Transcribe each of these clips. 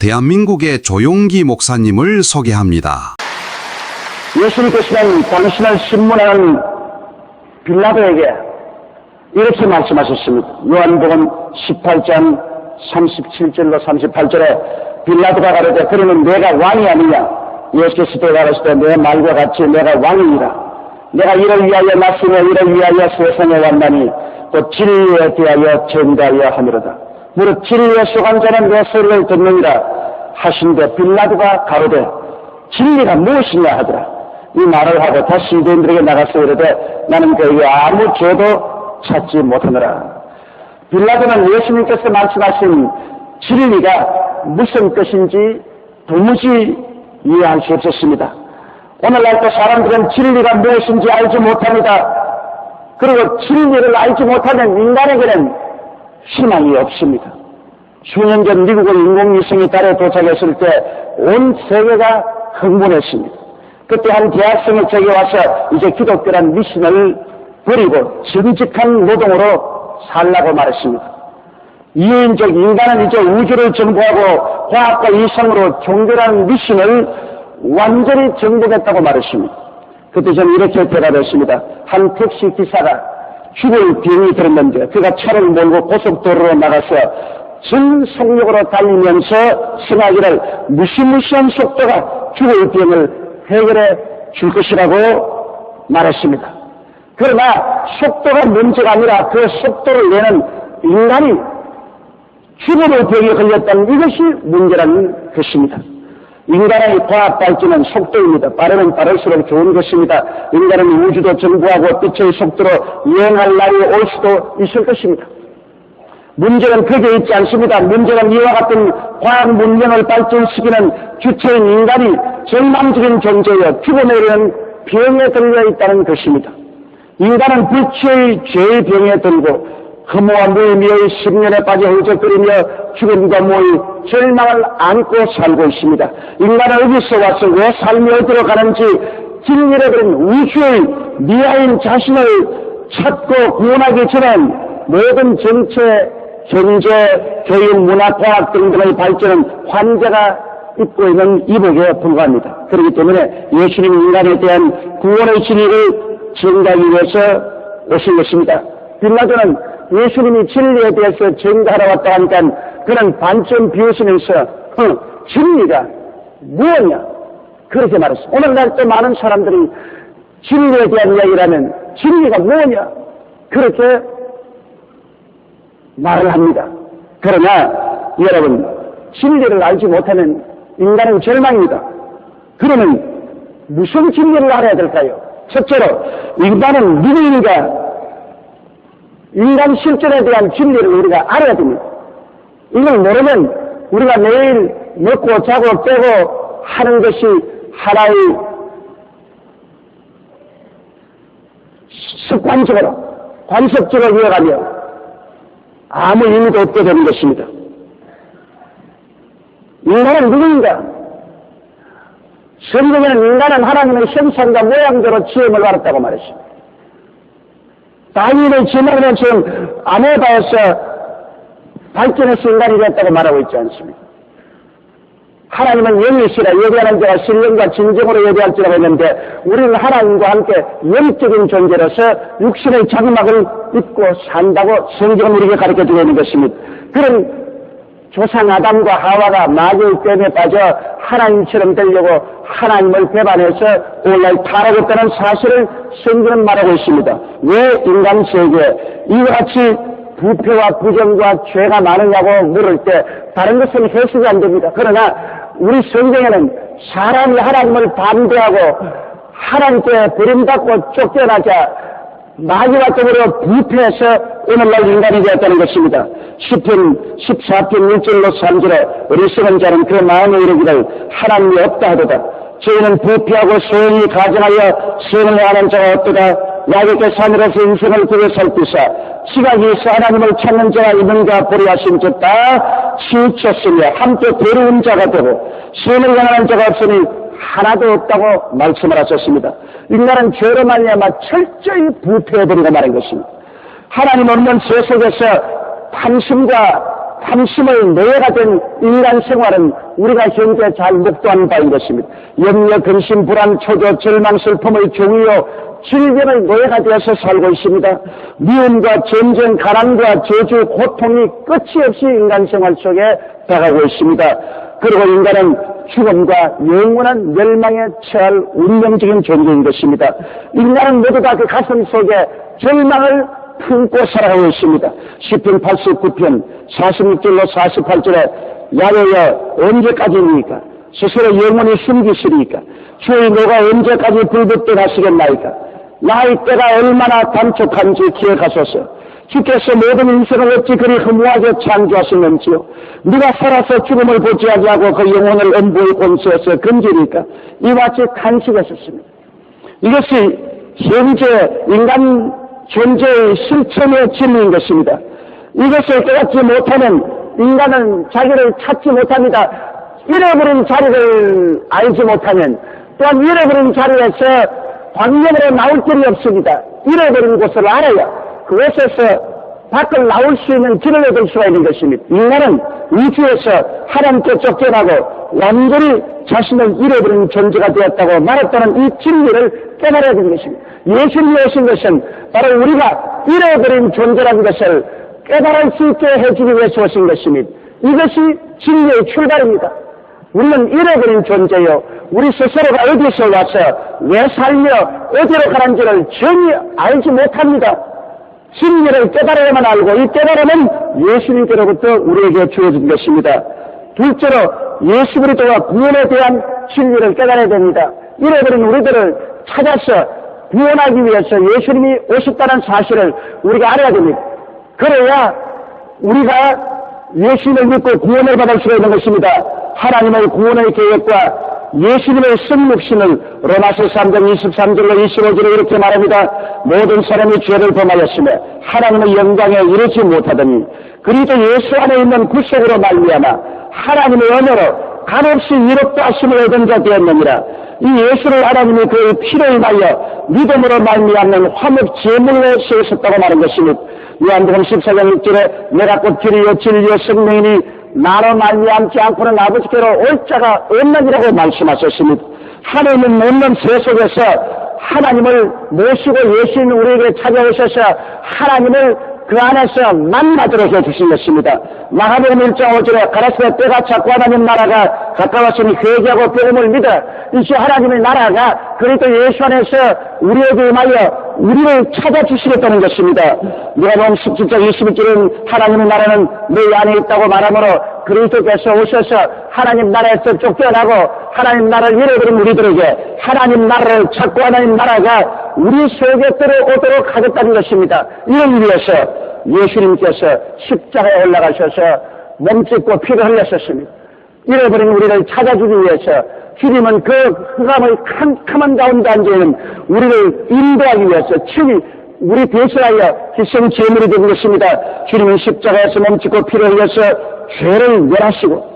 대한민국의 조용기 목사님을 소개합니다. 예수님께서는 당신을 신문하는 빌라도에게 이렇게 말씀하셨습니다. 요한복음 18장 37절로 38절에 빌라도가 가로되 그러면 내가 왕이 아니냐? 예수께서 대답하시되 내 말과 같이 내가 왕이니라. 내가 이를 위하여 났으며 이를 위하여 세상에 왔나니 또 진리에 대하여 전가하여 하미로다. 무릇 진리에 속한 자는 내 소리를 듣느니라 하신데 빌라도가 가로되 진리가 무엇이냐 하더라. 이 말을 하고 다시 유대인들에게 나가서 이르되 나는 그에게 아무 죄도 찾지 못하노라. 빌라도는 예수님께서 말씀하신 진리가 무슨 뜻인지 도무지 이해할 수 없었습니다. 오늘날도 사람들은 진리가 무엇인지 알지 못합니다. 그리고 진리를 알지 못하는 인간에게는 희망이 없습니다. 수년 전 미국의 인공위성이 달에 도착했을 때 온 세계가 흥분했습니다. 그때 한 대학생이 제게 와서 이제 기독교란 미신을 버리고 정직한 노동으로 살라고 말했습니다. 이인적 인간은 이제 우주를 정복하고 과학과 이성으로 종교라는 미신을 완전히 정복했다고 말했습니다. 그때 저는 이렇게 대답했습니다. 한 택시 기사가 죽을 병이 들었는데 그가 차를 몰고 고속도로로 나가서 전 속력으로 달리면서 승하기를 무시무시한 속도가 죽을 병을 해결해 줄 것이라고 말했습니다. 그러나 속도가 문제가 아니라 그 속도를 내는 인간이 죽음의 병에 걸렸다는 이것이 문제라는 것입니다. 인간의 과학 발전은 속도입니다. 빠르면 빠를수록 좋은 것입니다. 인간은 우주도 정부하고 빛의 속도로 여행할 날이 올 수도 있을 것입니다. 문제는 그게 있지 않습니다. 문제는 이와 같은 과학 문명을 발전시키는 주체인 인간이 절망적인 존재여 죽음에 이르는 병에 들려 있다는 것입니다. 인간은 불치의 죄의 병에 들고 허무와 무의미의 심년에 빠져 허적거리며 죽음과 모의 절망을 안고 살고 있습니다. 인간은 어디서 와서 왜 삶이 어디로 가는지 진리를 그런 우주의 미아인 자신을 찾고 구원하기 전엔 모든 정체, 경제, 교육, 문화, 과학 등등의 발전은 환자가 입고 있는 이복에 불과합니다. 그렇기 때문에 예수님 인간에 대한 구원의 진리를 증가하기 위해서 오신 것입니다. 빌라도는 예수님이 진리에 대해서 증가하러 왔다 하니까 그는 반쯤 비웃으면서 진리가 무엇이냐 그렇게 말했습니다. 오늘날 또 많은 사람들이 진리에 대한 이야기를 하면 진리가 무엇이냐 그렇게 말을 합니다. 그러나 여러분 진리를 알지 못하는 인간은 절망입니다. 그러면 무슨 진리를 알아야 될까요? 첫째로 인간은 누구인가 인간 실존에 대한 진리를 우리가 알아야 됩니다. 이걸 모르면 우리가 매일 먹고 자고 빼고 하는 것이 하나의 습관적으로 관습적으로 이어가며 아무 의미도 없게 되는 것입니다. 인간은 누구인가? 성경에는 인간은 하나님의 형상과 모양대로 지음을 받았다고 말했습니다. 다윈의 지명은 지금 아메바에서 발전해서 인간이 됐다고 말하고 있지 않습니까? 하나님은 영이시라 예배하는 자가 신령과 진정으로 예배할지라고 했는데 우리는 하나님과 함께 영적인 존재로서 육신의 장막을 입고 산다고 성경은 우리에게 가르쳐주고 있는 것입니다. 그런 조상 아담과 하와가 마귀의 뱀에 빠져 하나님처럼 되려고 하나님을 배반해서 오늘날 타락했다는 사실을 성경은 말하고 있습니다. 왜 인간 세계에 이와 같이 부패와 부정과 죄가 많으냐고 물을 때 다른 것은 해석이 안 됩니다. 그러나 우리 성경에는 사람이 하나님을 반대하고 하나님께 버림받고 쫓겨나자 마귀와 더불어 부패해서 오늘날 인간이 되었다는 것입니다. 시편 14편 1절로 3절에 어리석은 자는 그 마음에 이르기를 하나님이 없다 하도다. 저희는 부패하고 소용이 가정하여 선을 하는 자가 없도다. 야곱의 산으로서 인생을 구해 살피사 지각이 있어 하나님을 찾는 자가 있는가 보리하신 듯다 치우쳤으며 함께 괴로운 자가 되고 선을 향하는 자가 없으니 하나도 없다고 말씀을 하셨습니다. 인간은 죄로 말미암아 철저히 부패해버리고 말한 것입니다. 하나님 없는 세속에서 탐심과 탐심의 노예가 된 인간 생활은 우리가 현재 잘 목도하는 바인 것입니다. 염려, 근심, 불안, 초조, 절망, 슬픔의 종이요 질병의 노예가 되어서 살고 있습니다. 미움과 전쟁, 가난과 저주, 고통이 끝이 없이 인간 생활 속에 다가오고 있습니다. 그리고 인간은 죽음과 영원한 멸망에 처할 운명적인 존재인 것입니다. 인간은 모두 다 그 가슴 속에 절망을 품고 살아가고 있습니다. 시편 89편 46절로 48절에 야외여 언제까지입니까? 스스로 영원히 숨기시리까? 주의 노가 언제까지 불붙게 하시겠나이까? 나의 때가 얼마나 단촉한지 기억하소서. 주께서 모든 인생을 어찌 그리 허무하게 창조하셨는지요. 누가 살아서 죽음을 보지 아니하고 그 영혼을 음부의 권세에서 건지리까? 이와 같이 탄식했었습니다. 이것이 현재 인간 존재의 실천의 진리인 것입니다. 이것을 깨닫지 못하는 인간은 자기를 찾지 못합니다. 잃어버린 자리를 알지 못하면 또한 잃어버린 자리에서 광명으로 나올 길이 없습니다. 잃어버린 곳을 알아야 그곳에서 밖을 나올 수 있는 길을 얻을 수가 있는 것입니다. 인간은 우주에서 하나님께 쫓겨나고 완전히 자신을 잃어버린 존재가 되었다고 말했다는 이 진리를 깨달아야 되는 것입니다. 예수님이 오신 것은 바로 우리가 잃어버린 존재라는 것을 깨달을 수 있게 해주기 위해서 오신 것입니다. 이것이 진리의 출발입니다. 우리는 잃어버린 존재요. 우리 스스로가 어디서 와서 왜 살며 어디로 가는지를 전혀 알지 못합니다. 진리를 깨달아야만 알고 이 깨달음은 예수님께로부터 우리에게 주어진 것입니다. 둘째로 예수 그리스도와 구원에 대한 진리를 깨달아야 됩니다. 잃어버린 우리들을 찾아서 구원하기 위해서 예수님이 오셨다는 사실을 우리가 알아야 됩니다. 그래야 우리가 예수님을 믿고 구원을 받을 수가 있는 것입니다. 하나님의 구원의 계획과 예수님의 승복심을 로마서 3장 23절로 25절에 이렇게 말합니다. 모든 사람이 죄를 범하였으며 하나님의 영광에 이르지 못하더니 그리스도 예수 안에 있는 구속으로 말미암아 하나님의 언어로 간없이 이롭다 하심을 얻은 자 되었느니라. 이 예수를 하나님이 그의 피로 인하여 믿음으로 말미암는 화목 제물로 세우셨다고 말한 것입니다. 요한복음 14장 6절에 내가 곧 길이요 진리요 생명이니 나로 말미암지 않고는 아버지께로 올 자가 없느니라고 말씀하셨습니다. 하나님은 없는 세속에서 하나님을 모시고 예수님이 우리에게 찾아오셔서 하나님을 그 안에서 만나도록 해주신 것입니다. 마가복음 1장 5절에 가라사대 때가 찼고 하나님 나라가 가까웠으니 회개하고 복음을 믿어 이제 하나님의 나라가 그리스도 예수 안에서 우리에게 임하여 우리를 찾아주시겠다는 것입니다. 누가복음 17장 21절은 하나님의 나라는 너희 안에 있다고 말하므로 그리스도께서 오셔서 하나님 나라에서 쫓겨나고 하나님 나라를 잃어버린 우리들에게 하나님 나라를 찾고 하나님 나라가 우리 속에 들어오도록 하겠다는 것입니다. 이를 위해서 예수님께서 십자가에 올라가셔서 몸짓고 피를 흘렸었습니다. 잃어버린 우리를 찾아주기 위해서 주님은 그 흑암의 캄캄한 가운데 앉아있는 우리를 인도하기 위해서 친히 우리 대신하여 희생 제물이 된 것입니다. 주님은 십자가에서 몸짓고 피를 흘려서 죄를 멸하시고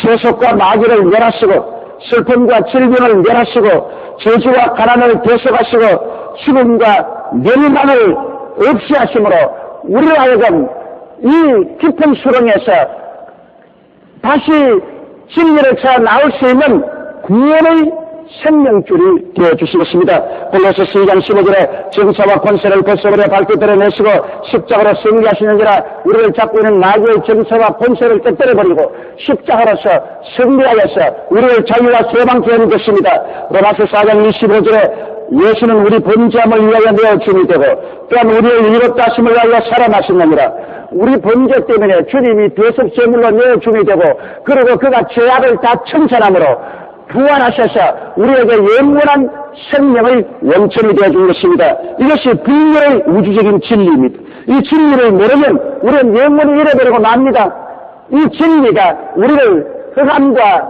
세속과 마귀를 멸하시고 슬픔과 질병을 멸하시고 저주와 가난을 대속하시고 죽음과 멸망을 없이 하심으로 우리를 하여금 이 깊은 수렁에서 다시 진리를 찾아 나올 수 있는 구원의 생명줄이 되어주시겠습니다. 골로새서 2장 15절에 정사와 권세를 벗어버려 밝게 드러내시고 십자가로 승리하시는지라 우리를 잡고 있는 마귀의 정사와 권세를 깨뜨려버리고 십자가로서 승리하여서 우리를 자유와 소망케 하는 것입니다. 로마서 4장 25절에 예수는 우리 범죄함을 위하여 내어 죽이 되고 또한 우리를 이롭다 하심을 위하여 살아나셨느니라. 우리 범죄 때문에 주님이 대속 제물로 내어 죽이 되고 그리고 그가 죄악을 다 청산함으로 부활하셔서 우리에게 영원한 생명의 원천이 되어준 것입니다. 이것이 불멸의 우주적인 진리입니다. 이 진리를 모르면 우리는 영원히 잃어버리고 맙니다. 이 진리가 우리를 흑암과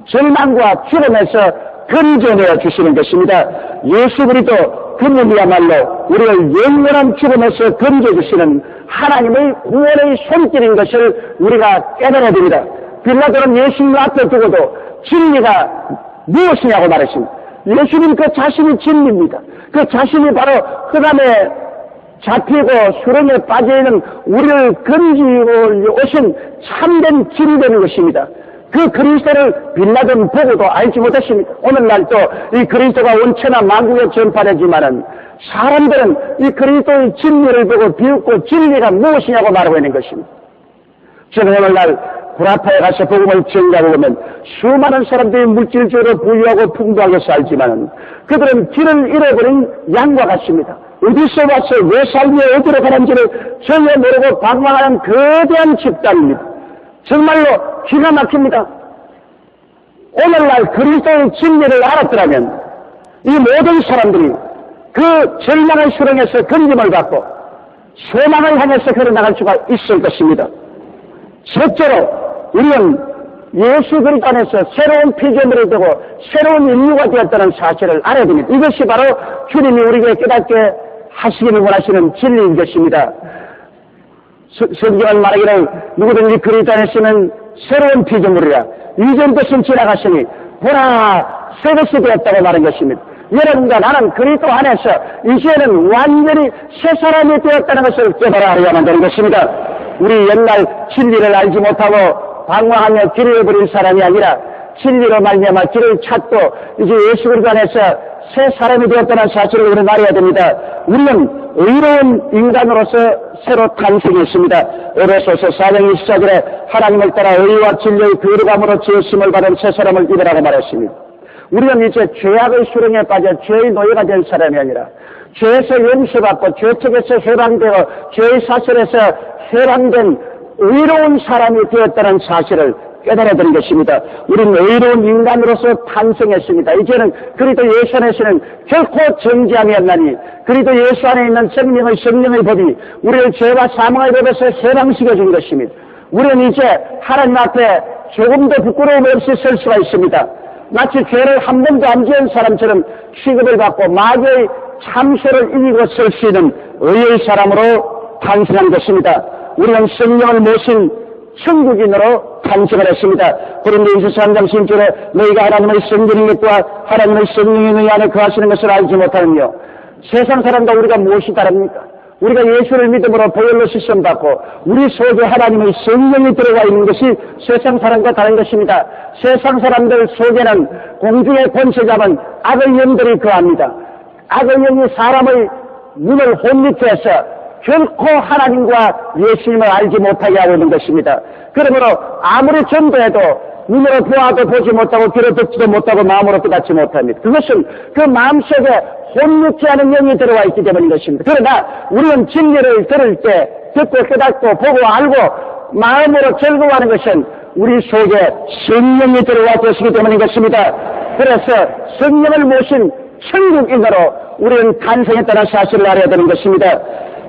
절망과 죽음에서 건져내어 주시는 것입니다. 예수 그리스도 그분이야말로 우리를 영원한 죽음에서 건져주시는 하나님의 구원의 손길인 것을 우리가 깨달아야 됩니다. 빌라도는 예수님 앞에 두고도 진리가 무엇이냐고 말했습니다. 예수님 그 자신이 진리입니다. 그 자신이 바로 흑암의 잡히고 수렁에 빠져있는 우리를 건지고 오신 참된 길이 되는 것입니다. 그 그리스도를 빌라도는 보고도 알지 못했습니다. 오늘날 또 이 그리스도가 온천하 만국에 전파되지만은 사람들은 이 그리스도의 진리를 보고 비웃고 진리가 무엇이냐고 말하고 있는 것입니다. 저는 오늘날 구라파에 가서 복음을 전가하고 보면 수많은 사람들이 물질적으로 부유하고 풍부하게 살지만은 그들은 길을 잃어버린 양과 같습니다. 어디서 와서 왜 살며 어디로 가는지를 전혀 모르고 방황하는 거대한 집단입니다. 정말로 기가 막힙니다. 오늘날 그리스도의 진리를 알았더라면 이 모든 사람들이 그 절망의 수렁에서 건짐을 받고 소망을 향해서 걸어나갈 수가 있을 것입니다. 첫째로 우리는 예수 그리스도 안에서 새로운 피조물이 되고 새로운 인류가 되었다는 사실을 알아야 됩니다. 이것이 바로 주님이 우리에게 깨닫게 하시기를 원하시는 진리인 것입니다. 성경은 말하기를 누구든지 그리스도 안에 있으면 새로운 피조물이라 이전 것은 지나갔으니 보라 새 것이 되었다고 말한 것입니다. 여러분과 나는 그리스도 안에서 이제는 완전히 새 사람이 되었다는 것을 깨달아야만 되는 것입니다. 우리 옛날 진리를 알지 못하고 방황하며 길을 잃어버린 사람이 아니라 진리로 말미암아 길을 찾고 이제 예수 그리스도 안에서 새 사람이 되었다는 사실을 우리는 알아야 됩니다. 우리는 의로운 인간으로서 새로 탄생했습니다. 에베소서 4장 24절에 하나님을 따라 의와 진리의 거룩함으로 지으심을 받은 새 사람을 입으라고 말했습니다. 우리는 이제 죄악의 수렁에 빠져 죄의 노예가 된 사람이 아니라 죄에서 용서받고 죄책에서 해방되고 죄의 사슬에서 해방된 의로운 사람이 되었다는 사실을 깨달아야 되는 것입니다. 우리는 의로운 인간으로서 탄생했습니다. 이제는 그리스도 예수 안에서는 결코 정죄함이 없나니 그리스도 예수 안에 있는 성령의 법이 우리를 죄와 사망의 법에서 해방시켜 준 것입니다. 우리는 이제 하나님 앞에 조금도 부끄러움 없이 설 수가 있습니다. 마치 죄를 한 번도 안 지은 사람처럼 취급을 받고 마귀의 참소를 이기고 설 수 있는 의의 사람으로 탄생한 것입니다. 우리는 성령을 모신 천국인으로 탄생을 했습니다. 고린도전서 3장 10절에 너희가 하나님의 성전인 것과 하나님의 성령이 너희 안에 거하시는 것을 알지 못하느냐. 세상 사람과 우리가 무엇이 다릅니까? 우리가 예수를 믿음으로 보혈로 씻음받고 우리 속에 하나님의 성령이 들어가 있는 것이 세상 사람과 다른 것입니다. 세상 사람들 속에는 공중의 권세 잡은 악의 영들이 거합니다. 악의 영이 사람의 눈을 혼미케 해서 결코 하나님과 예수님을 알지 못하게 하고 있는 것입니다. 그러므로 아무리 전도해도 눈으로 보아도 보지 못하고 귀로 듣지도 못하고 마음으로 깨닫지 못합니다. 그것은 그 마음속에 혼미케 하는 영이 들어와 있기 때문인 것입니다. 그러나 우리는 진리를 들을 때 듣고 깨닫고 보고 알고 마음으로 즐거워하는 것은 우리 속에 성령이 들어와 계시기 때문인 것입니다. 그래서 성령을 모신 천국인으로 우리는 탄생했다는 사실을 알아야 되는 것입니다.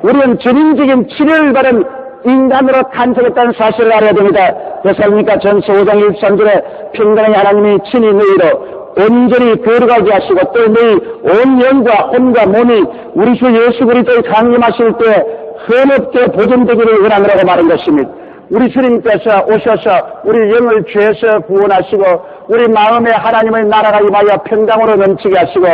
우리는 전인적인 치료를 받은 인간으로 탄생했다는 사실을 알아야 됩니다. 데살로니가 전서 5장 13절에 평강의 하나님이 친히 너희로 온전히 거룩하게 하시고 또 너희 온 영과 혼과 몸이 우리 주 예수 그리스도의 강림하실 때 헌없게 보존되기를 원하노라고 말한 것입니다. 우리 주님께서 오셔서 우리 영을 죄에서 구원하시고 우리 마음에 하나님의 나라가 임하여 평강으로 넘치게 하시고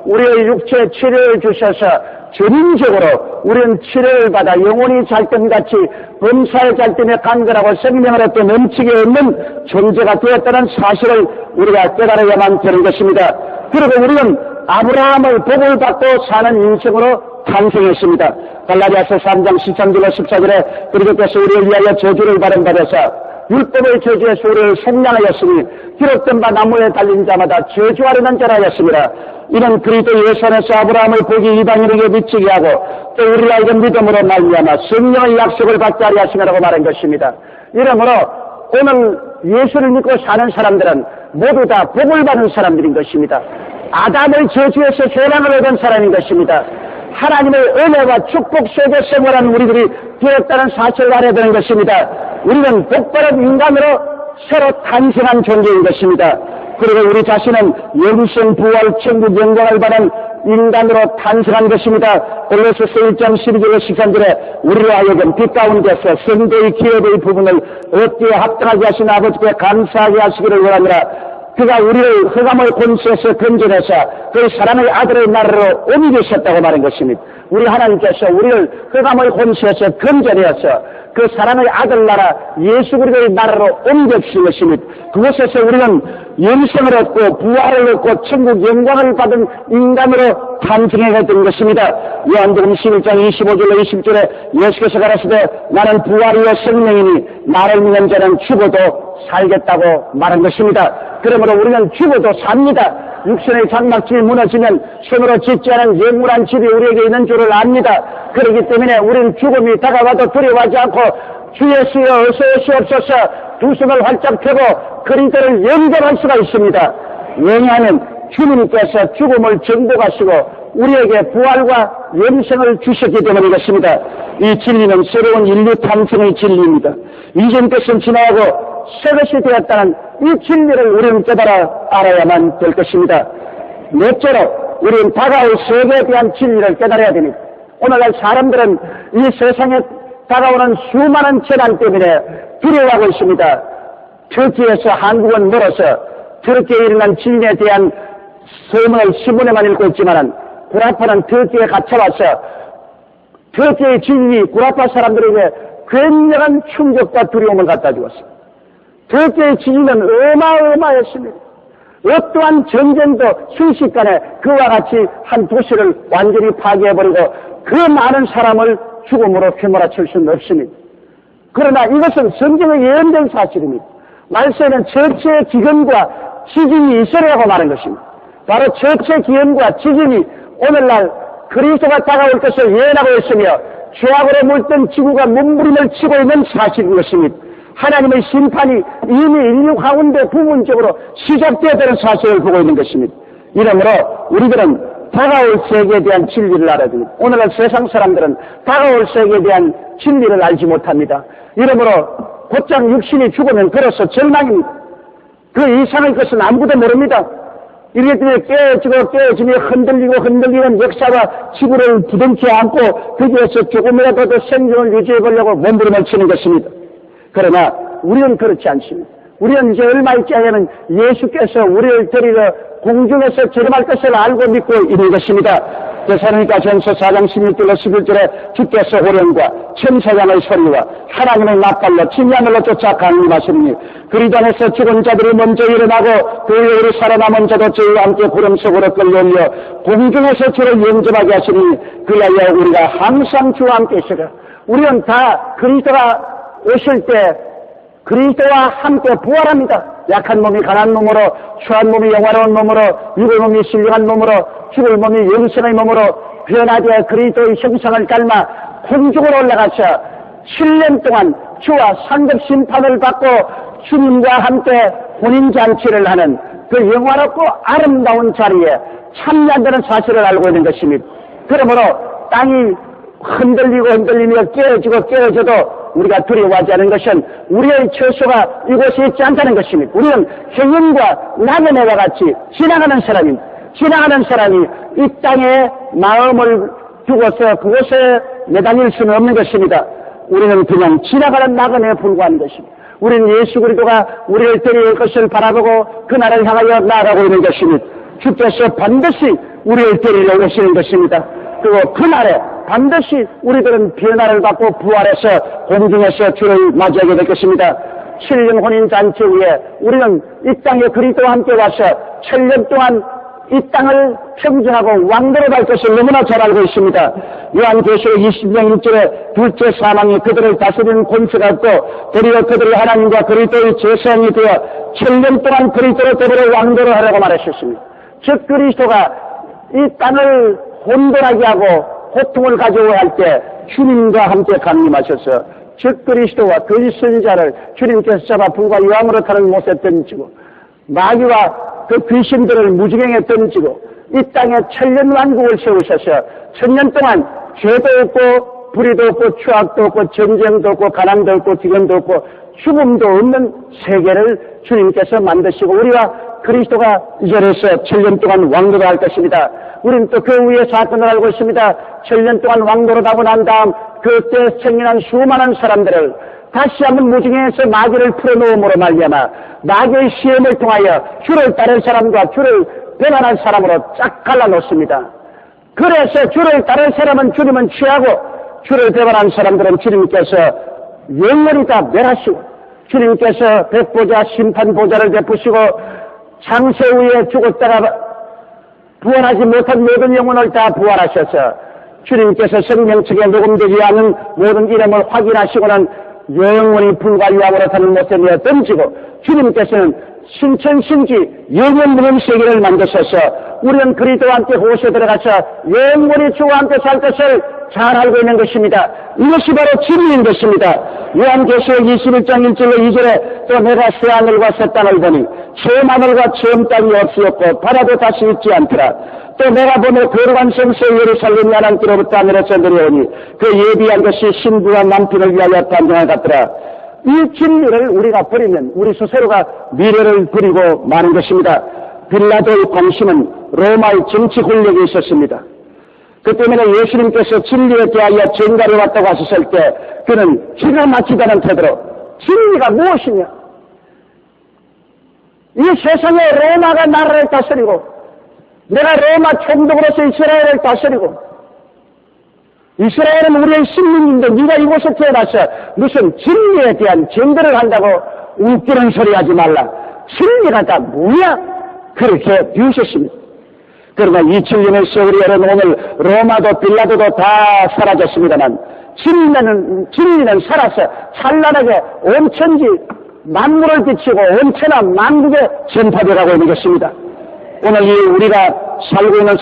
우리의 육체 치료를 주셔서 전인적으로 우리는 치료를 받아 영혼이 잘됨같이 범사의 잘됨에 간결하고 생명을 얻고 넘치게 얻는 존재가 되었다는 사실을 우리가 깨달아야만 되는 것입니다. 그리고 우리는 아브라함의 복을 받고 사는 인생으로 탄생했습니다. 갈라디아서 3장 13절로 14절에 그리스도께서 우리를 위하여 저주를 받으사 율법의 저주에서 우리를 속량하였으니 기록된 바 나무에 달린 자마다 저주하려는 자라 하였습니다. 이는 그리스도 예수 안에서 아브라함의 복이 이방인에게 미치게 하고 또 우리가 이런 믿음으로 말미암아 성령의 약속을 받게 하려 하시라고 말한 것입니다. 이러므로 오늘 예수를 믿고 사는 사람들은 모두 다 복을 받은 사람들인 것입니다. 아담의 저주에서 해방을 얻은 사람인 것입니다. 하나님의 은혜와 축복 속에 생활한 우리들이 되었다는 사실을 알아야 되는 것입니다. 우리는 복받은 인간으로 새로 탄생한 존재인 것입니다. 그리고 우리 자신은 영생 부활 천국 영광을 받은 인간으로 탄생한 것입니다. 골로새서 1장 12절로 13절에 우리로 하여금 빛 가운데서 성도의 기업의 부분을 얻기에 합당하게 하신 아버지께 감사하게 하시기를 원하노라. 그가 우리를 흑암의 권세에서 건져내서 그 사랑의 아들의 나라로 옮기셨다고 말한 것입니다. 우리 하나님께서 우리를 흑암의 권세에서 건져내어서 그 사랑의 아들 나라 예수 그리스도의 나라로 옮겨주신 것입니다. 그곳에서 우리는 영생을 얻고 부활을 얻고 천국 영광을 받은 인간으로 탄생하게 된 것입니다. 요한복음 11장 25절로 20절에 예수께서 가라사대 나는 부활이요 생명이니 나를 믿는 자는 죽어도 살겠다고 말한 것입니다. 그러므로 우리는 죽어도 삽니다. 육신의 장막집이 무너지면 손으로 짓지 않은 영원한 집이 우리에게 있는 줄을 압니다. 그렇기 때문에 우리는 죽음이 다가와도 두려워하지 않고 주 예수여 어서 오시옵소서 두 손을 활짝 펴고 그리스도를 영접할 수가 있습니다. 왜냐하면 주님께서 죽음을 정복하시고 우리에게 부활과 영생을 주셨기 때문인 것입니다. 이 진리는 새로운 인류 탄생의 진리입니다. 이전 것은 지나가고 새 것이 되었다는 이 진리를 우리는 깨달아 알아야만 될 것입니다. 넷째로 우리는 다가올 세계에 대한 진리를 깨달아야 됩니다. 오늘날 사람들은 이 세상에 다가오는 수많은 재난 때문에 두려워하고 있습니다. 터키에서 한국은 멀어서 터키에 일어난 진리에 대한 소문을 신문에만 읽고 있지만 구라파는 터키에 갇혀와서 터키의 진리 구라파 사람들에게 굉장한 충격과 두려움을 갖다 주었습니다. 터키의 진리는 어마어마했습니다. 어떠한 전쟁도 순식간에 그와 같이 한 도시를 완전히 파괴해버리고 그 많은 사람을 죽음으로 휘몰아칠 수는 없습니다. 그러나 이것은 성경에 예언된 사실입니다. 말세에는 처치의 기근과 지진이 있으리라고 말한 것입니다. 바로 처치의 기근과 지진이 오늘날 그리스도가 다가올 것을 예언하고 있으며 죄악으로 물든 지구가 몸부림을 치고 있는 사실인 것입니다. 하나님의 심판이 이미 인류 가운데 부분적으로 시작되어야 사실을 보고 있는 것입니다. 이러므로 우리들은 다가올 세계에 대한 진리를 알아야 됩니다. 오늘날 세상 사람들은 다가올 세계에 대한 진리를 알지 못합니다. 이러므로 곧장 육신이 죽으면 걸어서 절망입니다. 그 이상의 것은 아무도 모릅니다. 이렇게 되면 깨어지며 흔들리는 역사와 지구를 부둥켜 안고 거기에서 조금이라도 더 생존을 유지해보려고 몸부림을 치는 것입니다. 그러나 우리는 그렇지 않습니다. 우리는 이제 얼마 있지 않으면 예수께서 우리를 데리러 공중에서 재림할 것을 알고 믿고 있는 것입니다. 데살로니가 전서 4장 16절로 11절에 주께서 호령과 천사장의 소리와 하나님의 낫발로 진야물로 쫓아 강림하시니 그리도 안에서 죽은 자들이 먼저 일어나고 그 위에 우리 살아남은 자도 저희와 함께 구름 속으로 끌려오며 공중에서 주를 영접하게 하시니 그리하여 우리가 항상 주와 함께 있으라. 우리는 다 그리스도가 오실 때 그리스도와 함께 부활합니다. 약한 몸이 강한 몸으로, 추한 몸이 영화로운 몸으로, 육의 몸이 신령한 몸으로, 죽을 몸이 영생의 몸으로 변화되어 그리스도의 형상을 닮아 공중으로 올라가서 7년 동안 주와 상급 심판을 받고 주님과 함께 혼인잔치를 하는 그 영화롭고 아름다운 자리에 참여한다는 사실을 알고 있는 것입니다. 그러므로 땅이 흔들리며 깨어져도 우리가 두려워하지 않은 것은 우리의 처소가 이곳에 있지 않다는 것입니다. 우리는 행인과 낙연애와 같이 지나가는 사람입니다. 지나가는 사람이 이 땅에 마음을 두고서 그곳에 매달릴 수는 없는 것입니다. 우리는 그냥 지나가는 낙연애에 불과한 것입니다. 우리는 예수 그리스도가 우리를 데려올 것을 바라보고 그날을 향하여 나아가고 있는 것입니다. 주께서 반드시 우리를 데리러 오시는 것입니다. 그리고 그날에 반드시 우리들은 변화를 받고 부활해서 공중에서 주를 맞이하게 될 것입니다. 7년 혼인잔치 후에 우리는 이 땅에 그리스도와 함께 와서 7년 동안 이 땅을 평정하고 왕도로 갈 것을 너무나 잘 알고 있습니다. 요한계시록 20장 1절에 둘째 사망이 그들을 다스리는 권세가 없고 도리어 그들이 하나님과 그리스도의 제사장이 되어 7년 동안 그리스도로 더불어 왕도를 하라고 말하셨습니다. 즉 그리스도가 이 땅을 혼돈하게 하고 고통을 가져오야 할 때 주님과 함께 강림하셔서 즉 그리스도와 그 선자를 주님께서 잡아 불과 유황으로 타는 못에 던지고 마귀와 그 귀신들을 무지경에 던지고 이 땅에 천년 왕국을 세우셔서 1000년 동안 죄도 없고 불의도 없고 추악도 없고 전쟁도 없고 가난도 없고 기근도 없고 죽음도 없는 세계를 주님께서 만드시고 우리와 그리스도가 이 자리에서 7년 동안 왕도를 할 것입니다. 우리는 또 그 위에 사건을 알고 있습니다. 7년 동안 왕도를 하고 난 다음 그때 생겨난 수많은 사람들을 다시 한번 무중에서 마귀를 풀어놓음으로 말미암아 마귀의 시험을 통하여 주를 따른 사람과 주를 배반한 사람으로 쫙 갈라놓습니다. 그래서 주를 따른 사람은 주님은 취하고 주를 배반한 사람들은 주님께서 영원히 다 멸하시고 주님께서 백보자 심판보자를 베푸시고 장세 후에 죽었다가 부활하지 못한 모든 영혼을 다 부활하셔서 주님께서 생명책에 녹음되지 않은 모든 이름을 확인하시고는 영원히 불과 유황으로 타는 못에 내어 던지고 주님께서는 신천신지 영원무념 세계를 만드셔서 우리는 그리스도와 함께 호수에 들어가서 영원히 주와 함께 살 것을 잘 알고 있는 것입니다. 이것이 바로 진리인 것입니다. 요한계시록 21장 1절로 2절에 또 내가 새 하늘과 새 땅을 보니 처음 하늘과 처음 땅이 없었고 바다도 다시 있지 않더라. 또 내가 보며 거룩한 성소 예루살렘이 하나님께로부터 하늘에서 내려오니 그 예비한 것이 신부와 남편을 위하여 단정을 같더라. 이 진리를 우리가 버리면 우리 스스로가 미래를 버리고 마는 것입니다. 빌라도의 공심은 로마의 정치 권력이 있었습니다. 그 때문에 예수님께서 진리에 대하여 전가를 왔다고 하셨을 때 그는 기가 막히다는 태도로 진리가 무엇이냐? 이 세상에 로마가 나라를 다스리고 내가 로마 총독으로서 이스라엘을 다스리고 이스라엘은 우리의 식민인데 네가 이곳에 태어나서 무슨 진리에 대한 전도를 한다고 웃기는 소리 하지 말라. 진리가 다 뭐야? 그렇게 비우셨습니다. 그러나 2000년의 세월이 흐른 오늘 로마도 빌라도도 다 사라졌습니다만 진리는 살아서 찬란하게 온 천지 만물을 비치고 온 천하 만국에 전파되어가고 있는 것입니다. 오늘 이 우리가 살고 있는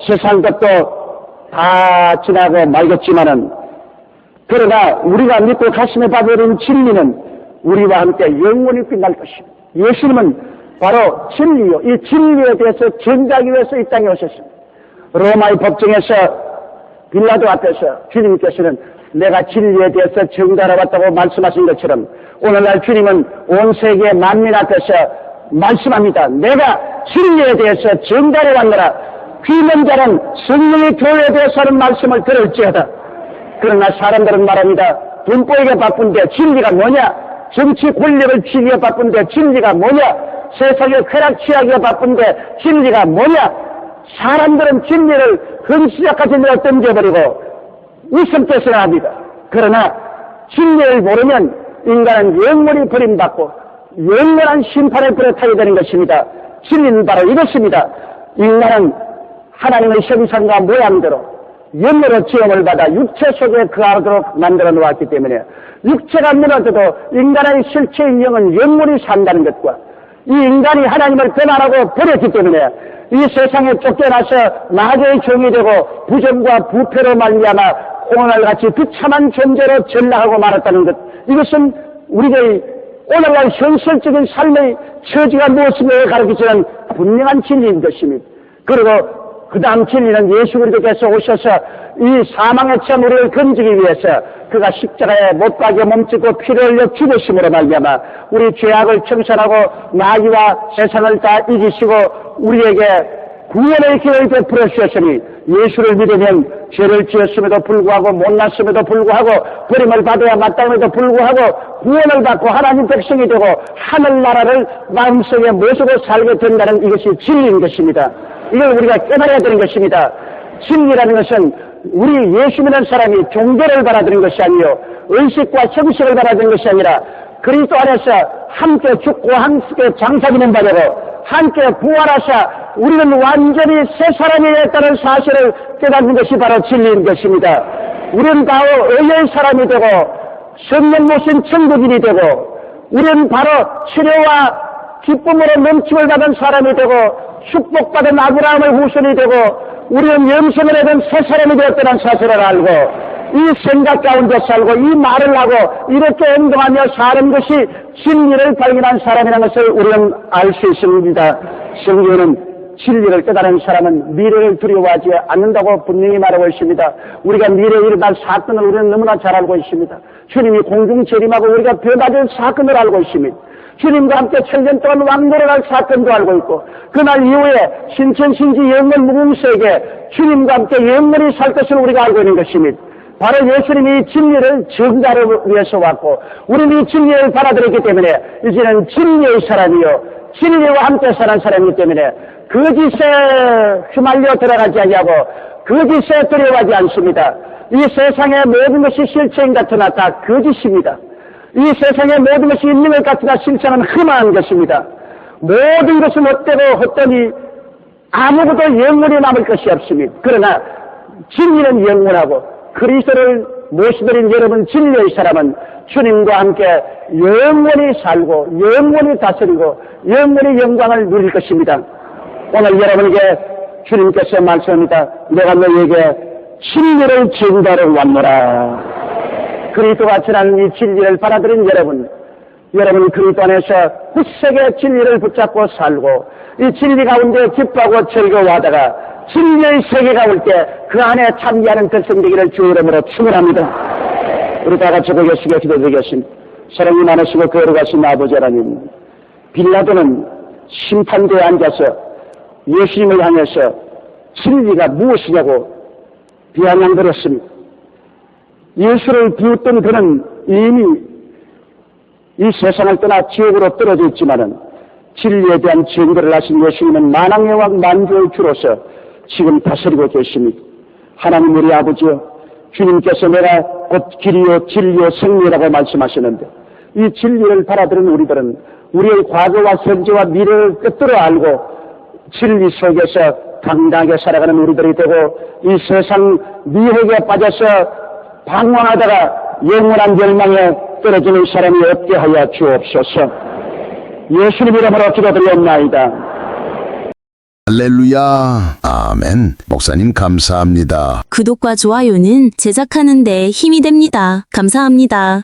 세상 것도 다 지나고 말겠지만은 그러나 우리가 믿고 가슴에 받아들인 진리는 우리와 함께 영원히 빛날 것입니다. 예수님은 바로 진리요. 이 진리에 대해서 전하기 위해서 이 땅에 오셨습니다. 로마의 법정에서 빌라도 앞에서 주님께서는 내가 진리에 대해서 전하러 왔다고 말씀하신 것처럼 오늘날 주님은 온 세계 만민 앞에서 말씀합니다. 내가 진리에 대해서 전하러 왔노라. 귀는 자는 성령의 교회에 대해서 하는 말씀을 들을지어다. 그러나 사람들은 말합니다. 돈 벌기에 바쁜데 진리가 뭐냐? 정치 권력을 취기에 바쁜데 진리가 뭐냐? 세상에 쾌락 취하기에 바쁜데 진리가 뭐냐? 사람들은 진리를 흔시작까지 내어 던져버리고 웃음 뜻을 합니다. 그러나 진리를 모르면 인간은 영원히 버림받고 영원한 심판을 부려타게 되는 것입니다. 진리는 바로 이것입니다. 인간은 하나님의 형상과 모양대로 영으로 지음을 받아 육체 속에 거하도록 만들어 놓았기 때문에 육체가 무너져도 인간의 실체인 영은 영원히 산다는 것과 이 인간이 하나님을 변화하고 버렸기 때문에 이 세상에 쫓겨나서 마귀의 종이 되고 부정과 부패로 말미암아 오늘같이 비참한 존재로 전락하고 말았다는 것, 이것은 우리의 오늘날 현실적인 삶의 처지가 무엇인가를 가르치는 분명한 진리인 것입니다. 그리고 그 다음 진리는 예수 그리스도께서 오셔서 이 사망의 참 우리를 건지기 위해서 그가 십자가에 못 박여 몸짓고 피를 흘려 죽으심으로 말미암아 우리 죄악을 청산하고 마귀와 세상을 다 이기시고 우리에게 구원의 기회를 베풀어 주셨으니 예수를 믿으면 죄를 지었음에도 불구하고 못났음에도 불구하고 버림을 받아야 마땅함에도 불구하고 구원을 받고 하나님 백성이 되고 하늘나라를 마음속에 모시고 살게 된다는 이것이 진리인 것입니다. 이걸 우리가 깨달아야 되는 것입니다. 진리라는 것은 우리 예수 믿는 사람이 종교를 받아들인 것이 아니요 의식과 형식을 받아들인 것이 아니라 그리스도 안에서 함께 죽고 함께 장사되는 바되고 함께 부활하사 우리는 완전히 새 사람이 됐다는 사실을 깨닫는 것이 바로 진리인 것입니다. 우리는 바로 의의 사람이 되고 성령 모신 천국인이 되고 우리는 바로 치료와 기쁨으로 넘침을 받은 사람이 되고 축복받은 아브라함의 후손이 되고 우리는 영생을 얻은 새 사람이 되었다는 사실을 알고 이 생각 가운데 살고 이 말을 하고 이렇게 행동하며 사는 것이 진리를 발견한 사람이라는 것을 우리는 알 수 있습니다. 성경은 진리를 깨달은 사람은 미래를 두려워하지 않는다고 분명히 말하고 있습니다. 우리가 미래에 일어날 사건을 우리는 너무나 잘 알고 있습니다. 주님이 공중 재림하고 우리가 변화될 사건을 알고 있습니다. 주님과 함께 천년 동안 왕노를 할 사건도 알고 있고 그날 이후에 신천신지 영원 무궁세에게 주님과 함께 영원히 살 것을 우리가 알고 있는 것입니다. 바로 예수님이 진리를 증가를 위해서 왔고 우리는 이 진리를 받아들였기 때문에 이제는 진리의 사람이요 진리와 함께 사는 사람이기 때문에 거짓에 휘말려 들어가지 아니하고 거짓에 두려워하지 않습니다. 이 세상의 모든 것이 실체인 것 같으나 다 거짓입니다. 이 세상의 모든 것이 있는 것 같으나 실체는 흠한 것입니다. 모든 것은 헛되고 헛되니 아무것도 영원히 남을 것이 없습니다. 그러나 진리는 영원하고 그리스도를 모시드린 여러분 진리의 사람은 주님과 함께 영원히 살고 영원히 다스리고 영원히 영광을 누릴 것입니다. 오늘 여러분에게 주님께서 말씀합니다. 내가 너희에게 진리를 증거하러 왔노라. 그리스도가 전하는 이 진리를 받아들인 여러분 그리스도 안에서 굳세게 진리를 붙잡고 살고 이 진리 가운데 기뻐하고 즐거워하다가 진리의 세계가 올 때 그 안에 참여하는 백성되기를 주 이름으로 축원합니다. 우리 다 같이 고개시켜 기도드리겠습니다. 사랑이 많으시고 거룩하신 아버지 하나님, 빌라도는 심판대에 앉아서 예수님을 향해서 진리가 무엇이냐고 비아냥거렸습니다. 예수를 비웃던 그는 이미 이 세상을 떠나 지옥으로 떨어져 있지만은 진리에 대한 증거를 하신 예수님은 만왕의 왕 만주의 주로서 지금 다스리고 계십니다. 하나님 우리 아버지여, 주님께서 내가 곧 길이요 진리요 생명이라고 말씀하시는데 이 진리를 받아들인 우리들은 우리의 과거와 현재와 미래를 끝으로 알고 진리 속에서 당당하게 살아가는 우리들이 되고 이 세상 미혹에 빠져서 방황하다가 영원한 멸망에 떨어지는 사람이 없게 하여 주옵소서. 예수님 이름으로 기도드리옵나이다. 할렐루야. 아멘. 목사님 감사합니다. 구독과 좋아요는 제작하는 데 힘이 됩니다. 감사합니다.